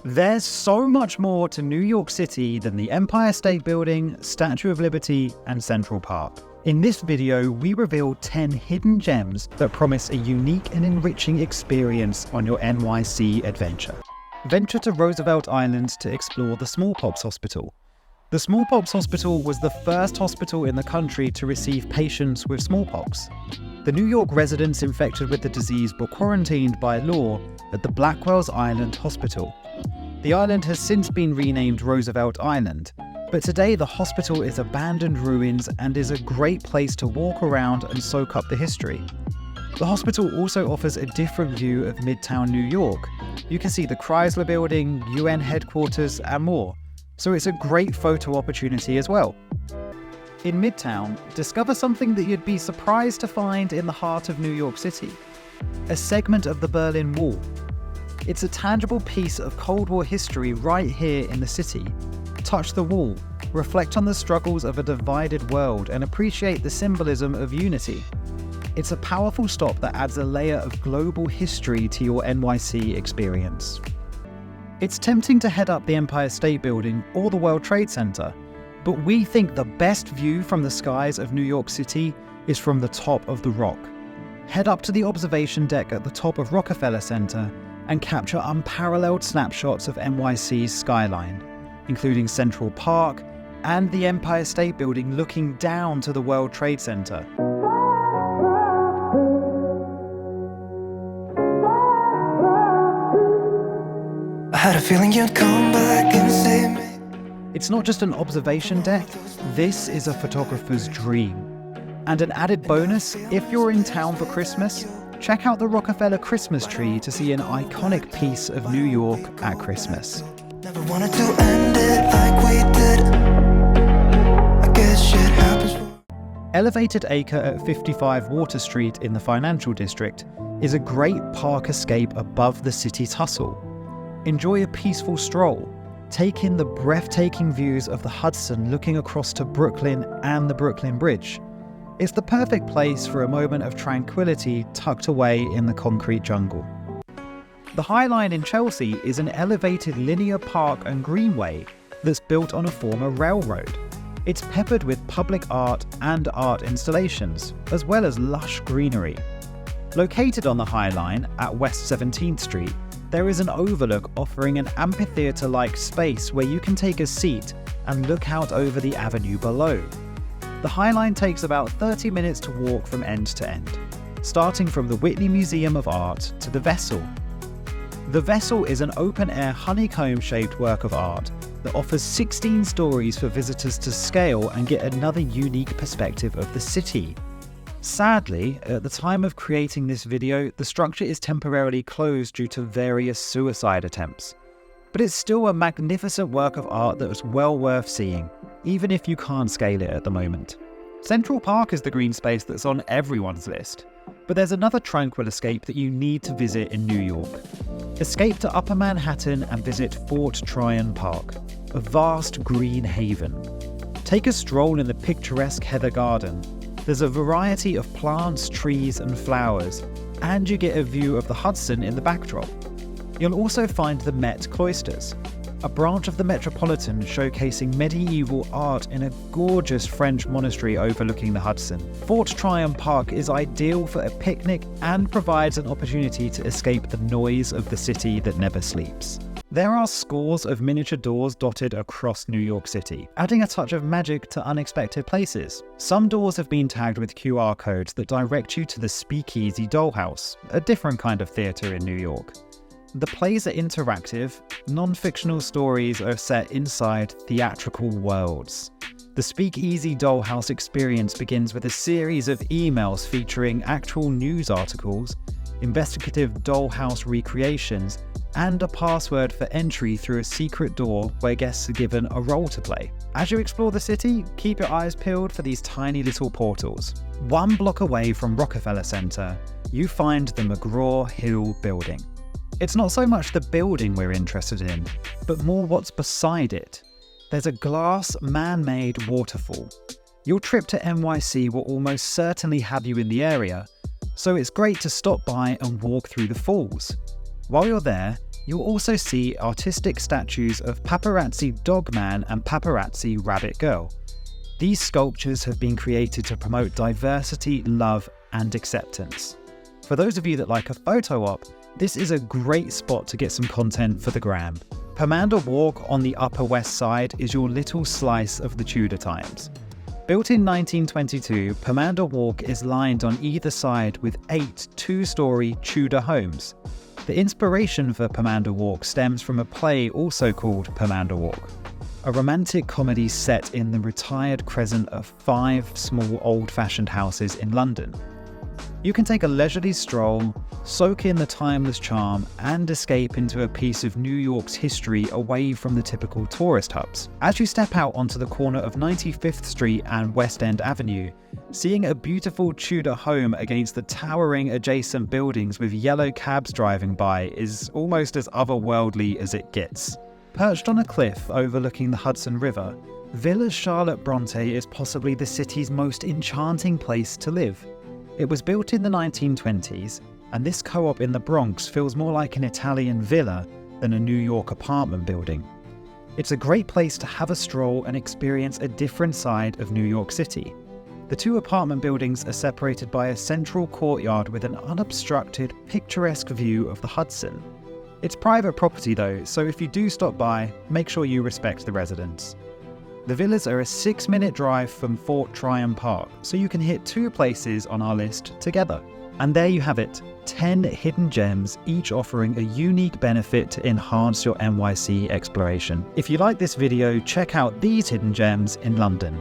There's so much more to New York City than the Empire State Building, Statue of Liberty, and Central Park. In this video, we reveal 10 hidden gems that promise a unique and enriching experience on your NYC adventure. Venture to Roosevelt Island to explore the Smallpox Hospital. The Smallpox Hospital was the first hospital in the country to receive patients with smallpox. The New York residents infected with the disease were quarantined by law at the Blackwell's Island Hospital. The island has since been renamed Roosevelt Island, but today the hospital is abandoned ruins and is a great place to walk around and soak up the history. The hospital also offers a different view of Midtown New York. You can see the Chrysler Building, UN headquarters, and more, so it's a great photo opportunity as well. In Midtown, discover something that you'd be surprised to find in the heart of New York City: a segment of the Berlin Wall. It's a tangible piece of Cold War history right here in the city. Touch the wall, reflect on the struggles of a divided world, and appreciate the symbolism of unity. It's a powerful stop that adds a layer of global history to your NYC experience. It's tempting to head up the Empire State Building or the World Trade Center, but we think the best view from the skies of New York City is from the top of the Rock. Head up to the observation deck at the top of Rockefeller Center and capture unparalleled snapshots of NYC's skyline, including Central Park and the Empire State Building looking down to the World Trade Center. I had a feeling you'd come back and save me. It's not just an observation deck, this is a photographer's dream. And an added bonus, if you're in town for Christmas, check out the Rockefeller Christmas tree to see an iconic piece of New York at Christmas. Never wanted to end it like we did. I guess shit happens. Elevated Acre at 55 Water Street in the financial district is a great park escape above the city's hustle. Enjoy a peaceful stroll. Take in the breathtaking views of the Hudson looking across to Brooklyn and the Brooklyn Bridge. It's the perfect place for a moment of tranquility tucked away in the concrete jungle. The High Line in Chelsea is an elevated linear park and greenway that's built on a former railroad. It's peppered with public art and art installations, as well as lush greenery. Located on the High Line at West 17th Street, there is an overlook offering an amphitheatre-like space where you can take a seat and look out over the avenue below. The High Line takes about 30 minutes to walk from end to end, starting from the Whitney Museum of Art to the Vessel. The Vessel is an open-air honeycomb-shaped work of art that offers 16 stories for visitors to scale and get another unique perspective of the city. Sadly, at the time of creating this video, the structure is temporarily closed due to various suicide attempts. But it's still a magnificent work of art that is well worth seeing, even if you can't scale it at the moment. Central Park is the green space that's on everyone's list, but there's another tranquil escape that you need to visit in New York. Escape to Upper Manhattan and visit Fort Tryon Park, a vast green haven. Take a stroll in the picturesque Heather Garden. There's a variety of plants, trees, and flowers, and you get a view of the Hudson in the backdrop. You'll also find the Met Cloisters, a branch of the Metropolitan showcasing medieval art in a gorgeous French monastery overlooking the Hudson. Fort Tryon Park is ideal for a picnic and provides an opportunity to escape the noise of the city that never sleeps. There are scores of miniature doors dotted across New York City, adding a touch of magic to unexpected places. Some doors have been tagged with QR codes that direct you to the Speakeasy Dollhouse, a different kind of theatre in New York. The plays are interactive, non-fictional stories are set inside theatrical worlds. The Speakeasy Dollhouse experience begins with a series of emails featuring actual news articles, investigative dollhouse recreations, and a password for entry through a secret door where guests are given a role to play. As you explore the city, keep your eyes peeled for these tiny little portals. 1 block away from Rockefeller Center, you find the McGraw-Hill Building. It's not so much the building we're interested in, but more what's beside it. There's a glass, man-made waterfall. Your trip to NYC will almost certainly have you in the area, so it's great to stop by and walk through the falls. While you're there, You'll also see artistic statues of paparazzi dog man and paparazzi rabbit girl. These sculptures have been created to promote diversity, love, and acceptance. For those of you that like a photo op, this is a great spot to get some content for the gram. Pomander Walk on the Upper West Side is your little slice of the Tudor times. Built in 1922, Pomander Walk is lined on either side with 8 two-story Tudor homes. The inspiration for Pomander Walk stems from a play also called Pomander Walk, a romantic comedy set in the retired crescent of 5 small old-fashioned houses in London. You can take a leisurely stroll, soak in the timeless charm, and escape into a piece of New York's history away from the typical tourist hubs. As you step out onto the corner of 95th Street and West End Avenue, seeing a beautiful Tudor home against the towering adjacent buildings with yellow cabs driving by is almost as otherworldly as it gets. Perched on a cliff overlooking the Hudson River, Villa Charlotte Bronte is possibly the city's most enchanting place to live. It was built in the 1920s, and this co-op in the Bronx feels more like an Italian villa than a New York apartment building. It's a great place to have a stroll and experience a different side of New York City. The 2 apartment buildings are separated by a central courtyard with an unobstructed, picturesque view of the Hudson. It's private property though, so if you do stop by, make sure you respect the residents. The villas are a 6-minute drive from Fort Tryon Park, so you can hit 2 places on our list together. And there you have it, 10 hidden gems, each offering a unique benefit to enhance your NYC exploration. If you like this video, check out these hidden gems in London.